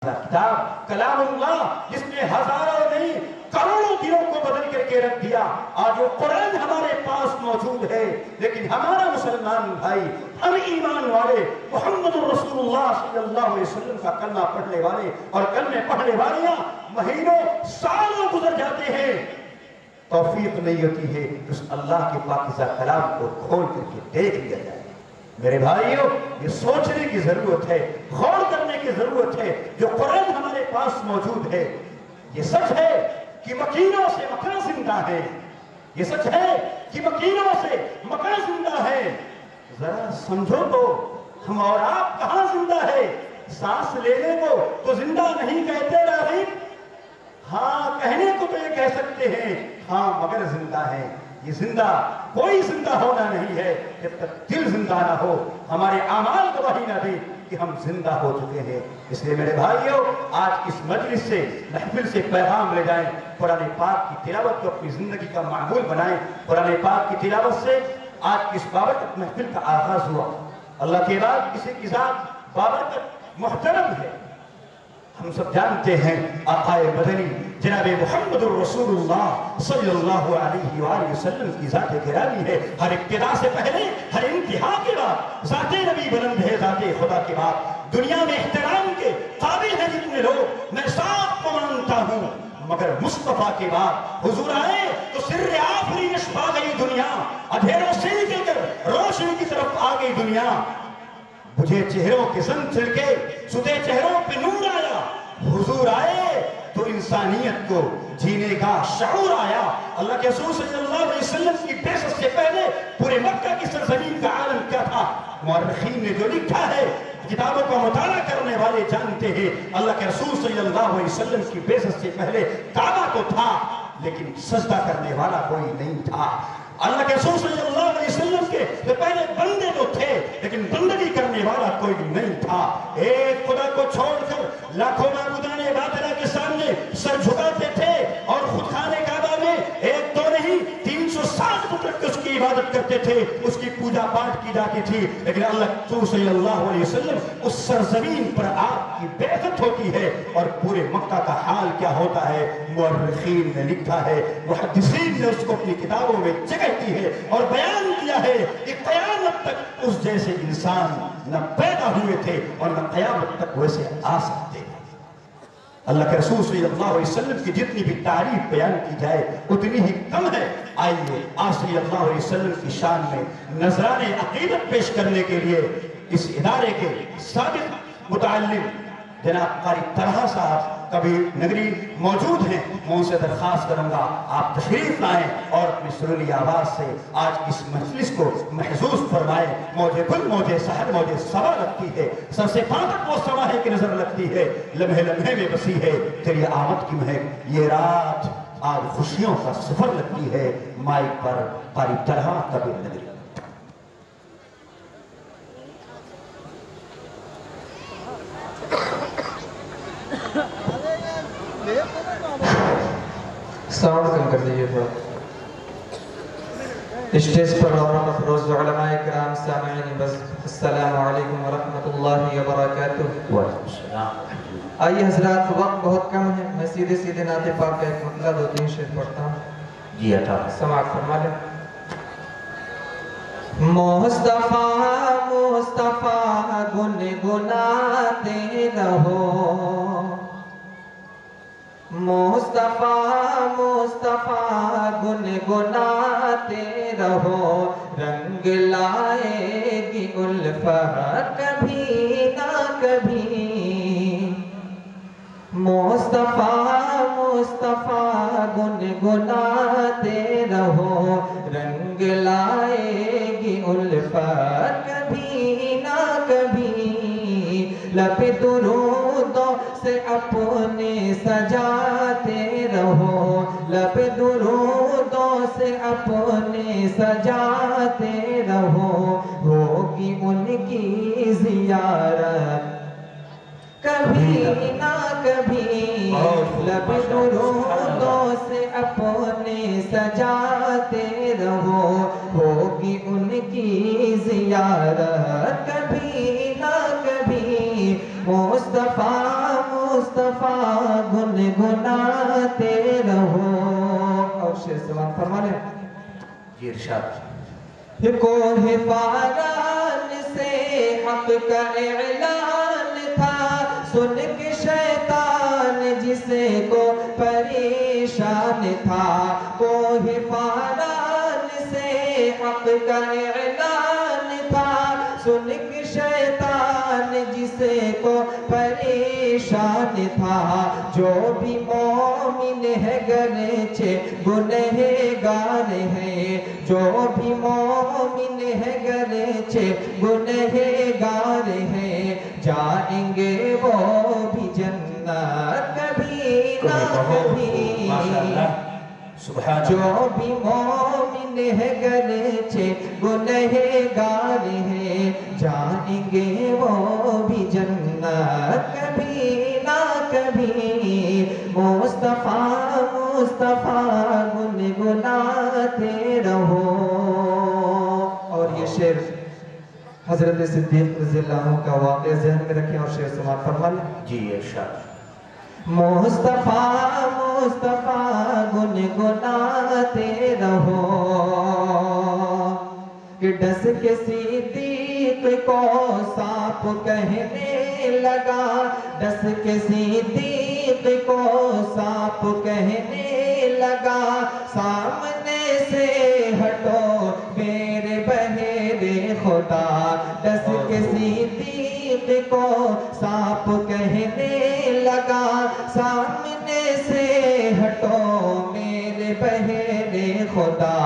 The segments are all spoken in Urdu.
پاکیزہ کتاب کلام اللہ جس نے ہزاروں نہیں کروڑوں دلوں کو بدل کر کے رکھ دیا. آج وہ قرآن ہمارے پاس موجود ہے لیکن ہمارا مسلمان بھائی ہم ایمان والے محمد رسول اللہ صلی اللہ علیہ وسلم کا کلمہ پڑھنے والے اور کلمے پڑھنے والیاں مہینوں سالوں گزر جاتے ہیں, توفیق نہیں ہوتی ہے اس اللہ کے پاکیزہ کلام کو کھول کر کے دیکھ لیا جائے. میرے بھائیوں یہ سوچنے کی ضرورت ہے, غور کرنے کی ضرورت ہے. جو قرآن ہمارے پاس موجود ہے یہ سچ ہے کہ مکینوں سے مکہ زندہ ہے, یہ سچ ہے کہ مکینوں سے مکہ زندہ ہے. ذرا سمجھو تو ہم اور آپ کہاں زندہ ہے؟ سانس لینے کو تو زندہ نہیں کہتے راغب, ہاں کہنے کو تو یہ کہہ سکتے ہیں ہاں مگر زندہ ہے. یہ زندہ کوئی زندہ ہونا نہیں ہے جب تک دل زندہ نہ ہو, ہمارے اعمال گواہی نہ دے کہ ہم زندہ ہو چکے ہیں. اس لیے میرے بھائیوں آج اس مجلس سے محفل سے پیغام لے جائیں, قرآن پاک کی تلاوت کو اپنی زندگی کا معمول بنائیں. قرآن پاک کی تلاوت سے آج کی اس بابرکت محفل کا آغاز ہوا. اللہ کے بعد کسی کی ذات بابرکت محترم ہے. ہم سب جانتے ہیں آقائے مدنی جناب محمد الرسول اللہ صلی اللہ علیہ وآلہ وسلم کی ذات گرامی ہے. ہر ابتدا سے پہلے ہر انتہا کے بعد ذات نبی بلند ہے, ذات خدا کے بعد. دنیا میں احترام کے قابل ہیں جتنے لوگ میں سب کو مانتا ہوں, مگر مصطفیٰ کے بعد حضور آئے تو سر آفری نشفا گئی دنیا, اندھیروں سے نکل کر روشنی کی طرف آ گئی دنیا. بجھے چہروں کے سن چل کے سدے چہروں پہ نور آیا. حضور آئے تو انسانیت کو جینے کا شعور آیا. اللہ کے رسول صلی اللہ علیہ وسلم کی بعثت سے پہلے پورے مکہ کی سرزمین کا عالم کیا تھا؟ مورخین نے جو لکھا ہے, کتابوں کا مطالعہ کرنے والے جانتے ہیں, اللہ کے رسول صلی اللہ علیہ وسلم کی بعثت سے پہلے کعبہ تو تھا لیکن سجدہ کرنے والا کوئی نہیں تھا. اللہ کے رسول صلی اللہ علیہ وسلم کے پہلے بندے تو تھے لیکن بندگی کرنے والا کوئی نہیں تھا. ایک خدا کو چھوڑ کر لاکھوں معبودان باطلہ کے سامنے سر جھکاتے تھے اور خود خانے کعبہ میں ایک دو نہیں 360 تک اس کی عبادت کرتے تھے, اس کی پوجا پاٹ کی جاتی تھی. لیکن اللہ کے رسول صلی اللہ علیہ وسلم اس سرزمین پر آپ کی بعثت ہوتی ہے اور پورے مکہ کا حال کیا ہوتا ہے مورخین نے لکھا ہے, محدثین نے اس کو اپنی کتابوں میں جگہ کی ہے اور بیان کیا ہے کہ قیامت تک اس جیسے انسان نہ پیدا ہوئے تھے اور نہ قیامت تک ویسے آ سکتے. اللہ کے رسول صلی اللہ علیہ وسلم کی جتنی بھی تعریف بیان کی جائے اتنی ہی کم ہے. آئیے آج صلی اللہ علیہ وسلم کی شان میں نذرانے عقیدت پیش کرنے کے لیے اس ادارے کے سابق متعلم جناب قاری طلحہ صاحب کبھی نگری موجود ہیں, میں ان سے درخواست کروں گا آپ تشریف لائیں اور اپنی سریلی آواز سے آج اس مجلس کو محظوظ فرمائیں. موجے گل موجے سحر موجے سوا لگتی ہے, سر سے پاں تک وہ سواہے کی نظر لگتی ہے, لمحے لمحے میں بسی ہے تیری آمد کی مہک. یہ رات آج خوشیوں کا سفر لگتی ہے, مائک پر قاری طلحہ کبھی نگری. ساؤنڈ کم کر دیجئے تھوڑا. اسٹیج پر اور افروز علماء کرام سامعین بس السلام علیکم ورحمۃ اللہ وبرکاتہ. وعلیکم السلام. آئیے حضرات وقت بہت کم ہے, میں سیدھے سیدھے نعت پاک کا ایک مطلع 2-3 شعر پڑھتا ہوں. جی عطا سماعت فرما لیں. مصطفیٰ مصطفیٰ گنگناتے رہو, مصطفیٰ مصطفیٰ گنگناتے رہو, رنگ لائے گی الفت کبھی نہ کبھی. مصطفیٰ مصطفیٰ گنگناتے رہو, رنگ لائے گی الفت کبھی نہ کبھی. لب درودوں سے اپنے سجاتے رہو, لب درودوں سے اپنے سجاتے رہو, ہوگی ان کی زیارت کبھی نہ کبھی. لب درودوں سے اپنے سجاتے رہو, ہوگی ان کی زیارت کبھی نہ کبھی. مصطفیٰ مصطفیٰ گنگناتے رہو. اور شیر زبان فرما لیں. یہ ارشاد کوہ پاران سے حق کا اعلان تھا, سن کے شیطان جسے کو پریشان تھا. کوہ پاران سے حق کا اعلان تھا, سن کے شیطان جسے کو پریشان تھا. جو بھی مومن ہے گرچہ گنہگار ہے, جو بھی مومن ہے گرچہ گنہگار ہے, جائیں گے وہ بھی جنت کبھی نہ کبھی. جو بھی مومن ہے گرچہ گنہگار ہے, جائیں گے وہ بھی جنت کبھی نہ کبھی. مصطفیٰ مصطفیٰ گنگناتے رہو. اور یہ شعر حضرت صدیق رضی اللہ عنہ کا واقعہ ذہن میں رکھیں اور شعر سماعت فرما لیں. جی ارشاد مصطفیٰ مصطفیٰ گنگناتے رہو, کہ ڈس کے صدیق کو سانپ کہنے لگا, ڈس کے صدیق کو سانپ کہنے لگا. سامنے سے ہٹو میرے بہرے خدا, ڈس کے صدیق کو سانپ کہنے لگا. سامنے سے ہٹو میرے بہرے خدا,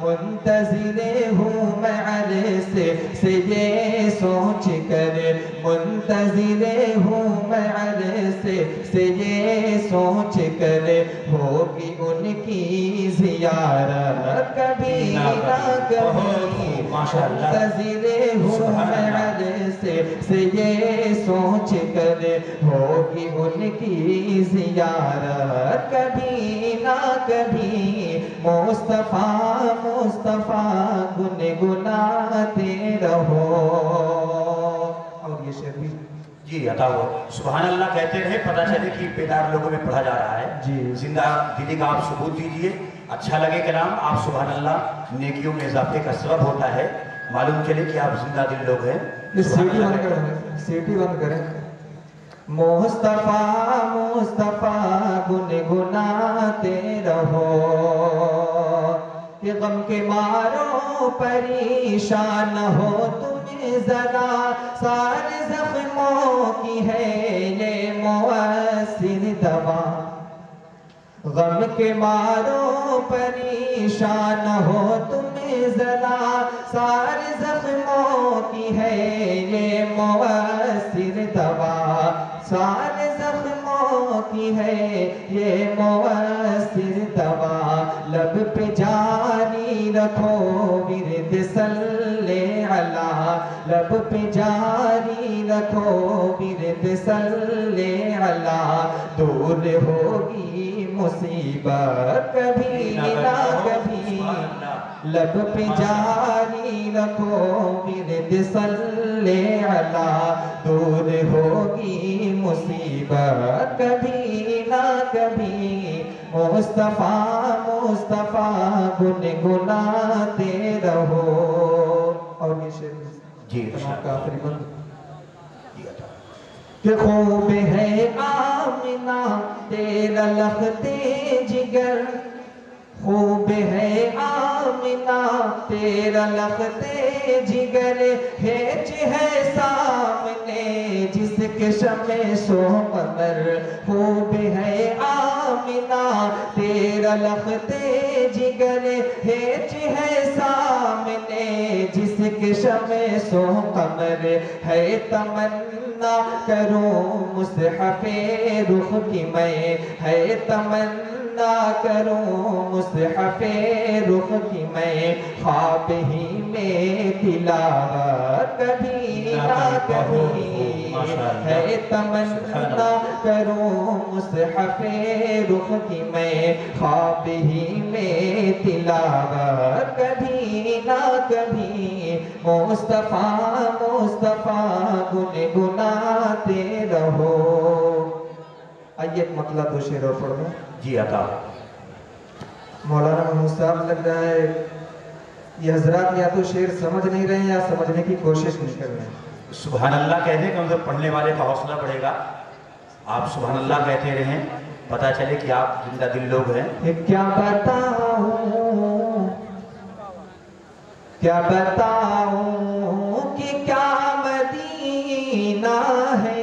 منتظر ہوں میں عرص سے یہ سوچ کر, منتظر ہوں میں عرص سے یہ سوچ کر, ہوگی ان کی زیارت کبھی نہ کبھی. منتظر ہوں میں عرص سے یہ سوچ کر, ہوگی ان کی زیارت کبھی نہ کبھی. مصطفیٰ مصطفیٰ گنگناتے رہو. اور یہ شعر بھی جی عطا ہو. سبحان اللہ کہتے رہے, پتہ چلے کہ بیدار لوگوں میں پڑھا جا رہا ہے. جی زندہ دلی کا آپ ثبوت دیجئے. اچھا لگے کلام, آپ سبحان اللہ نیکیوں میں اضافے کا سبب ہوتا ہے. معلوم چلے کہ آپ زندہ دل لوگ ہیں. سیٹی بند کریں, سیٹی بند کریں. مصطفیٰ مصطفیٰ گنگناتے رہو, کہ غم کے مارو پریشان ہو تم ذرا, سارے زخموں کی ہے یہ مؤثر دوا. غم کے مارو پریشان ہو تم ذرا, سارے زخموں کی ہے یہ مؤثر دوا. سارے زخموں کی ہے یہ مؤثر دوا. لب پہ جاری رکھو ورد صلی علی, لب پہ جاری رکھو ورد صلی علی. دور ہوگی مصیبت کبھی نہ کبھی, لب پہ جاری رکھو ورد صلی علی. دور ہوگی مصیبت کبھی نہ کبھی. مصطفیٰ مصطفیٰ گنگناتے رہو. اور یہ شعر جی کا آخری بند, کہ خوب ہے آمنہ تیرا لخت جگر, خوب ہے آمنہ تیرا لخت جگر, ہیچ ہے سامنے جس کے شمع سو قمر. خوب ہے آمنہ تیرا لخت جگر, ہیچ ہے سامنے جس کے شمع سو قمر. ہے تمنا کروں مصحف رخ کی میں, ہے تمنا کروں مصحف رخ کی میں. خواب ہی میں تلاوت کبھی نہ کبھی, ہے تمنا کروں مصحف رخ کی میں. خواب ہی میں تلاوت کبھی نہ کبھی. مصطفیٰ مصطفیٰ گنگناتے رہو. آئیے ایک مطلع دو شعر اور پڑھ دیں. جی عطا. مولانا محمود صاحب لگ رہا ہے یہ حضرات یا تو شعر سمجھ نہیں رہے ہیں یا سمجھنے کی کوشش نہیں کر رہے ہیں. سبحان اللہ کہہ دیں کہ مطلب پڑھنے والے کا حوصلہ بڑھے گا. آپ سبحان اللہ کہتے رہیں، پتہ چلے کہ آپ زندہ دل لوگ ہیں. کیا بتاؤں کہ کیا مدینہ ہے،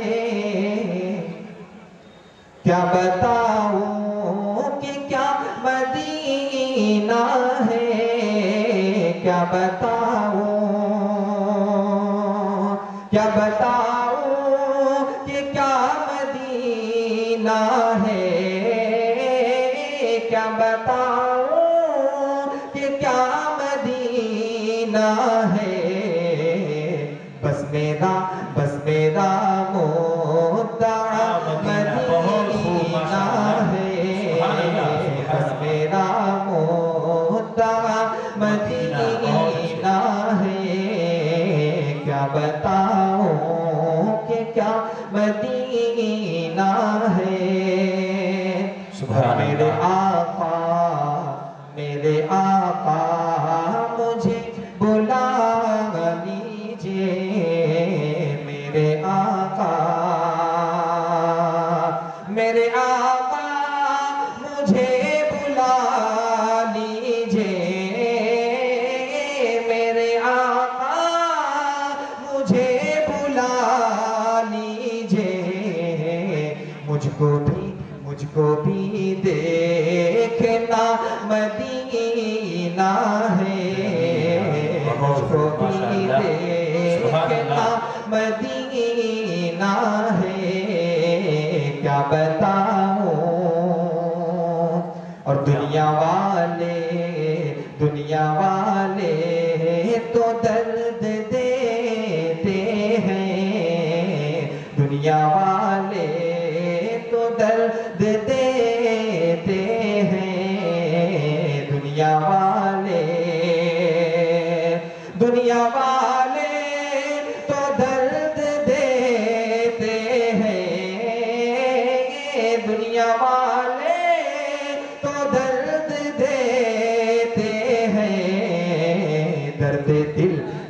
کیا بتاؤں کہ کیا مدینہ ہے، کیا بتاؤں کہ کیا مدینہ ہے، کیا بتاؤں کہ کیا مدینہ ہے. بس میرا مدعا مدینہ ہے، بس میرا مدعا مدینہ ہے. کیا بتاؤں کہ کیا مدینہ ہے. میرے آقا مجھے بلا لیجئے، میرے آقا مجھے بلا لیجئے، میرے آقا مجھے بلا لیجئے. مجھ کو بھی دیکھنا مدینہ ہے، مجھ کو بھی دیکھنا مدینہ ہے. کیا بتاؤں اور دنیا والے تو درد دیتے ہیں، دنیا والے تو درد دیتے ہیں، دنیا والے تو درد دیتے ہیں، دنیا والے تو درد دیتے ہیں.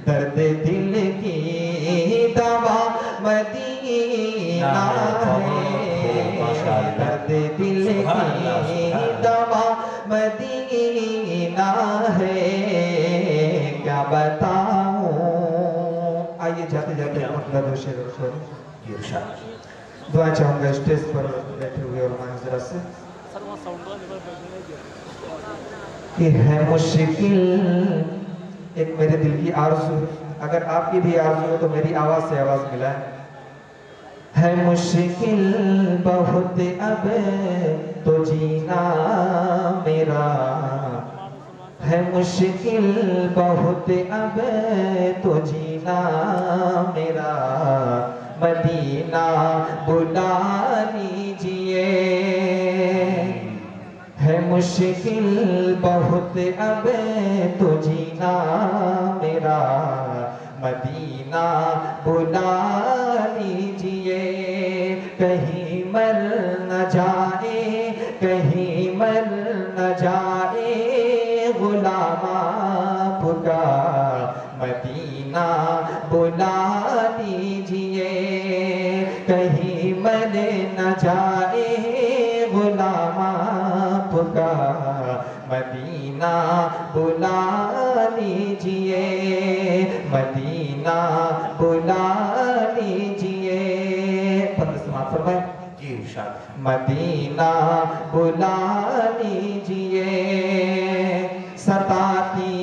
درد دل کی دوا مدینہ ہے، درد دل کی دوا مدینہ ہے. کیا بتاؤں. آئیے جاتے مطلب دو شعر اور سن. دعا چاہوں گا اسٹیج پر بیٹھے ہوئے علماء حضرات سے. کہ ہے مشکل ایک میرے دل کی آرزو، اگر آپ کی بھی آرزو ہو تو میری آواز سے آواز ملائیں. ہے مشکل بہت اب تو جینا میرا، ہے مشکل بہت اب تو جینا میرا. مدینہ بلا لیجئے، ہے مشکل بہت اب تو جینا میرا. مدینہ بلا لیجئے. کہیں مر نہ جائے، کہیں مر نہ جائے غلام آپ کا. مدینہ بلا لیجئے، کہیں مر نہ جائے غلام آپ کا. مدینہ بلا لیجئے، مدینہ بلا لیجئے. پندرہ سماعت فرمائیں. جی ارشاد. مدینہ بلا لیجئے. ستاتی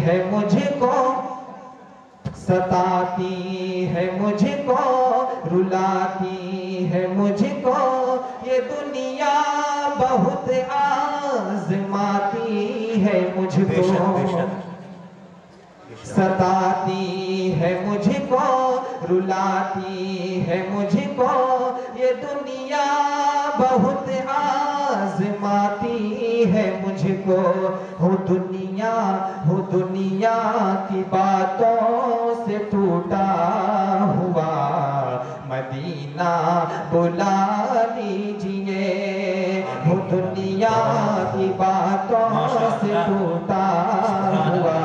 ہے مجھ کو، ستاتی ہے مجھ کو، رلاتی ہے مجھ کو یہ دنیا بہت آزماتی ہے مجھ کو. ستاتی ہے مجھ کو، رلاتی ہے مجھ کو یہ دنیا بہت آزماتی ہے مجھ کو. ہو دنیا کی باتوں سے ٹوٹا ہوا. مدینہ بلا لیجئے، ہو دنیا کی باتوں سے ٹوٹا ہوا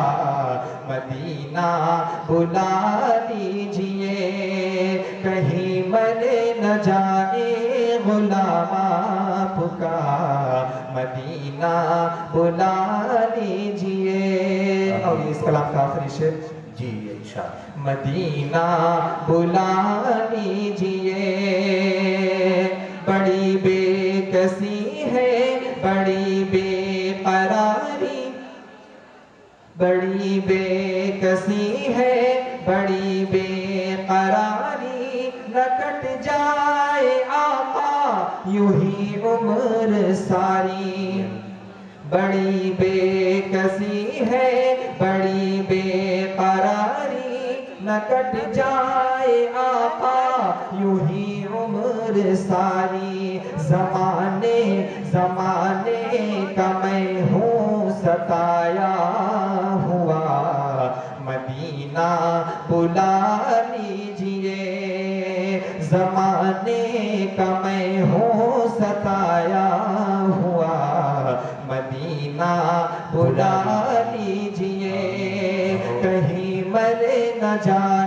مدینہ بلا لیجئے کہیں مر نہ جائے غلام آپ کا مدینہ بلا لیجئے اور اس کلام کا آخری شعر جی انشاءاللہ مدینہ بلا لیجئے بڑی بے کسی ہے بڑی بے قراری بڑی بے کسی ہے بڑی بے قراری نہ کٹ جائے آقا یوں ہی عمر ساری بڑی بے کسی ہے بڑی بے قراری نہ کٹ جائے آقا یوں ہی عمر ساری زمانے کا میں ہوں ستایا ہوا مدینہ بلا لیجئے زمانے کا میں ہوں ستایا ہوا مدینہ بلا لیجئے کہیں مر نہ جائے